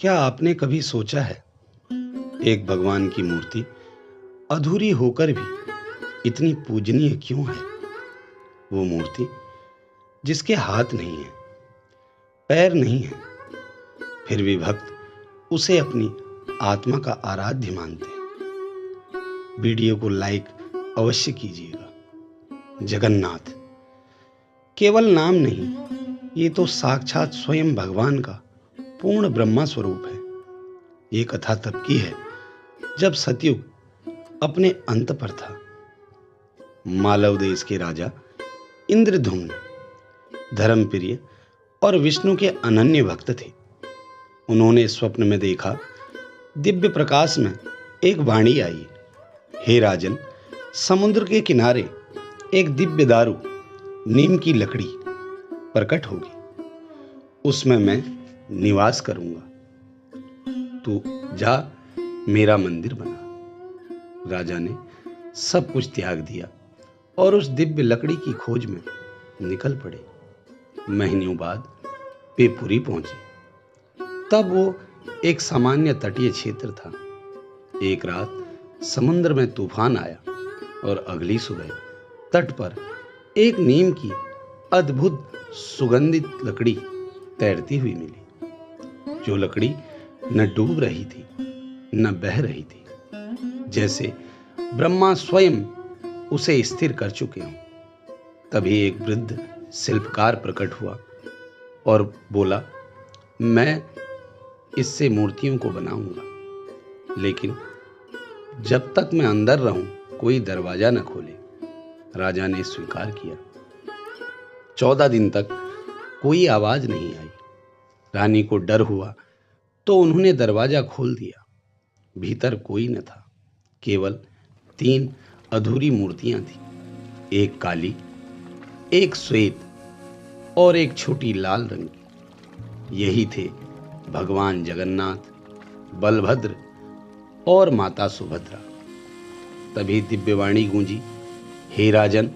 क्या आपने कभी सोचा है एक भगवान की मूर्ति अधूरी होकर भी इतनी पूजनीय क्यों है? वो मूर्ति जिसके हाथ नहीं है, पैर नहीं है, फिर भी भक्त उसे अपनी आत्मा का आराध्य मानते हैं। वीडियो को लाइक अवश्य कीजिएगा। जगन्नाथ केवल नाम नहीं, ये तो साक्षात स्वयं भगवान का पूर्ण ब्रह्मा स्वरूप है। ये कथा तब की है जब सतयुग अपने अंत पर था। मालव देश के राजा इंद्रधुम्न धर्मप्रिय और विष्णु के अनन्य भक्त थे। उन्होंने स्वप्न में देखा, दिव्य प्रकाश में एक वाणी आई, हे राजन, समुद्र के किनारे एक दिव्य दारू नीम की लकड़ी प्रकट होगी, उसमें मैं निवास करूंगा। तू जा मेरा मंदिर बना। राजा ने सब कुछ त्याग दिया और उस दिव्य लकड़ी की खोज में निकल पड़े। महीनों बाद वे पुरी पहुंचे। तब वो एक सामान्य तटीय क्षेत्र था। एक रात समुद्र में तूफान आया और अगली सुबह तट पर एक नीम की अद्भुत सुगंधित लकड़ी तैरती हुई मिली। जो लकड़ी न डूब रही थी न बह रही थी, जैसे ब्रह्मा स्वयं उसे स्थिर कर चुके हों। तभी एक वृद्ध शिल्पकार प्रकट हुआ और बोला, मैं इससे मूर्तियों को बनाऊंगा, लेकिन जब तक मैं अंदर रहूं कोई दरवाजा न खोले। राजा ने स्वीकार किया। 14 दिन तक कोई आवाज नहीं आई। रानी को डर हुआ तो उन्होंने दरवाजा खोल दिया। भीतर कोई न था, केवल 3 अधूरी मूर्तियां थी, एक काली, एक श्वेत और एक छोटी लाल रंग की। यही थे भगवान जगन्नाथ, बलभद्र और माता सुभद्रा। तभी दिव्यवाणी गूंजी, हे राजन,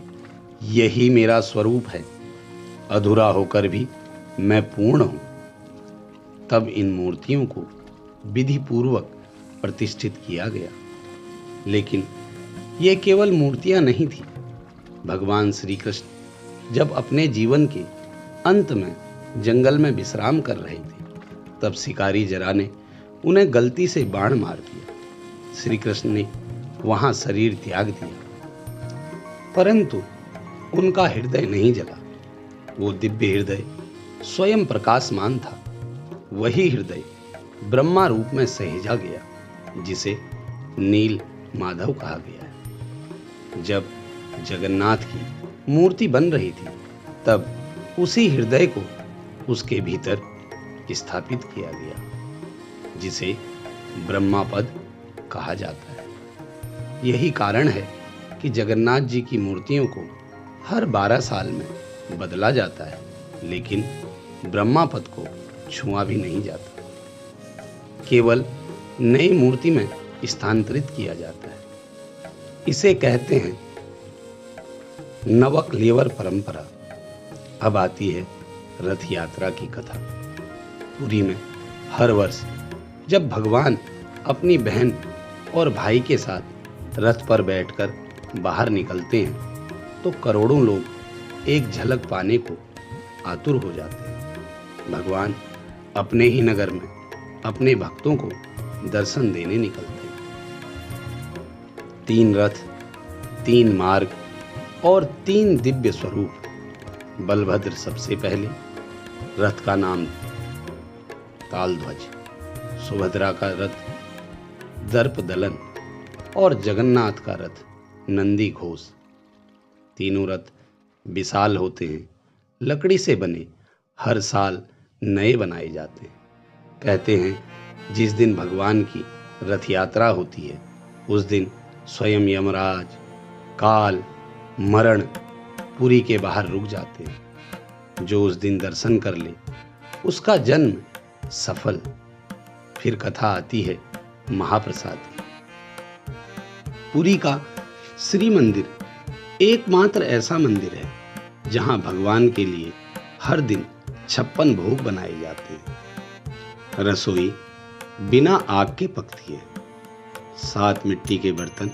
यही मेरा स्वरूप है। अधूरा होकर भी मैं पूर्ण हूं। तब इन मूर्तियों को विधि पूर्वक प्रतिष्ठित किया गया। लेकिन ये केवल मूर्तियां नहीं थी। भगवान श्री कृष्ण जब अपने जीवन के अंत में जंगल में विश्राम कर रहे थे, तब शिकारी जरा ने उन्हें गलती से बाण मार दिया। श्री कृष्ण ने वहां शरीर त्याग दिया, परंतु उनका हृदय नहीं जला। वो दिव्य हृदय स्वयं प्रकाशमान था। वही हृदय ब्रह्मा रूप में सहेजा गया, जिसे नील माधव कहा गया है। जब जगन्नाथ की मूर्ति बन रही थी, तब उसी हृदय को उसके भीतर स्थापित किया गया, जिसे ब्रह्मा पद कहा जाता है। यही कारण है कि जगन्नाथ जी की मूर्तियों को हर 12 साल में बदला जाता है, लेकिन ब्रह्मा पद को छुआ भी नहीं जाता, केवल नई मूर्ति में स्थानांतरित किया जाता है। इसे कहते हैं नवक लेवर परंपरा। अब आती है रथ यात्रा की कथा। पुरी में हर वर्ष जब भगवान अपनी बहन और भाई के साथ रथ पर बैठकर बाहर निकलते हैं, तो करोड़ों लोग एक झलक पाने को आतुर हो जाते हैं। भगवान अपने ही नगर में अपने भक्तों को दर्शन देने निकलते हैं। 3 रथ, 3 मार्ग और 3 दिव्य स्वरूप। बलभद्र सबसे पहले, रथ का नाम तालध्वज, सुभद्रा का रथ दर्प दलन और जगन्नाथ का रथ नंदी घोष। तीनों रथ विशाल होते हैं, लकड़ी से बने, हर साल नए बनाए जाते हैं। कहते हैं जिस दिन भगवान की रथ यात्रा होती है, उस दिन स्वयं यमराज, काल, मरण पुरी के बाहर रुक जाते हैं। जो उस दिन दर्शन कर ले, उसका जन्म सफल। फिर कथा आती है महाप्रसाद की। पुरी का श्री मंदिर एकमात्र ऐसा मंदिर है जहां भगवान के लिए हर दिन 56 भोग बनाए जाते हैं। रसोई बिना आग के पकती है। 7 मिट्टी के बर्तन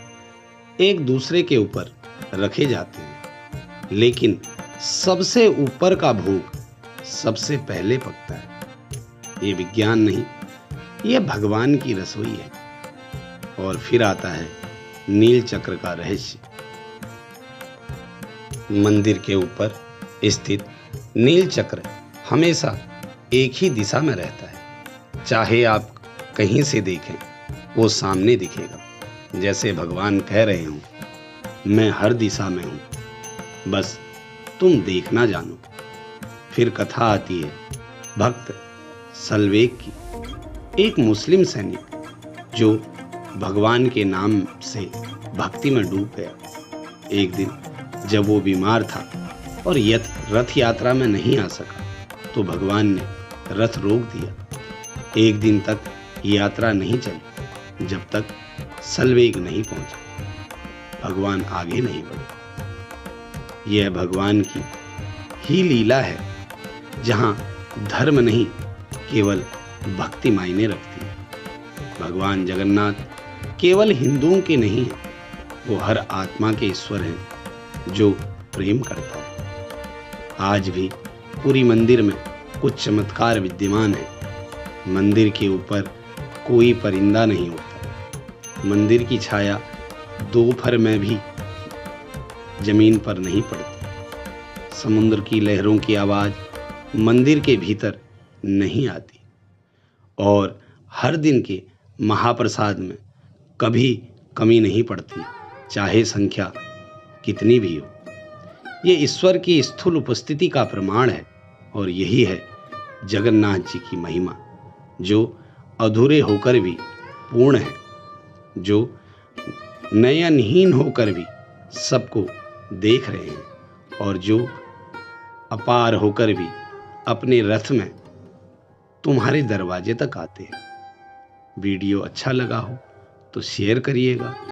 एक दूसरे के ऊपर रखे जाते हैं, लेकिन सबसे ऊपर का भोग सबसे पहले पकता है। ये विज्ञान नहीं, ये भगवान की रसोई है। और फिर आता है नील चक्र का रहस्य। मंदिर के ऊपर स्थित नील चक्र हमेशा एक ही दिशा में रहता है। चाहे आप कहीं से देखें, वो सामने दिखेगा। जैसे भगवान कह रहे हों, मैं हर दिशा में हूं, बस तुम देखना जानो। फिर कथा आती है भक्त सलवेग की। एक मुस्लिम सैनिक जो भगवान के नाम से भक्ति में डूब गया। एक दिन जब वो बीमार था और रथ यात्रा में नहीं आ सका, तो भगवान ने रथ रोक दिया। एक दिन तक यात्रा नहीं चली, जब तक सलवेग नहीं पहुंचा। भगवान आगे नहीं बढ़े। यह भगवान की ही लीला है, जहां धर्म नहीं, केवल भक्ति मायने रखती है। भगवान जगन्नाथ केवल हिंदुओं के नहीं है, वो हर आत्मा के ईश्वर हैं जो प्रेम करता है। आज भी पूरी मंदिर में कुछ चमत्कार विद्यमान है। मंदिर के ऊपर कोई परिंदा नहीं उड़ता। मंदिर की छाया दोपहर में भी जमीन पर नहीं पड़ती। समुद्र की लहरों की आवाज मंदिर के भीतर नहीं आती। और हर दिन के महाप्रसाद में कभी कमी नहीं पड़ती, चाहे संख्या कितनी भी हो। ये ईश्वर की स्थूल उपस्थिति का प्रमाण है। और यही है जगन्नाथ जी की महिमा, जो अधूरे होकर भी पूर्ण है, जो नयनहीन होकर भी सबको देख रहे हैं, और जो अपार होकर भी अपने रथ में तुम्हारे दरवाजे तक आते हैं। वीडियो अच्छा लगा हो तो शेयर करिएगा।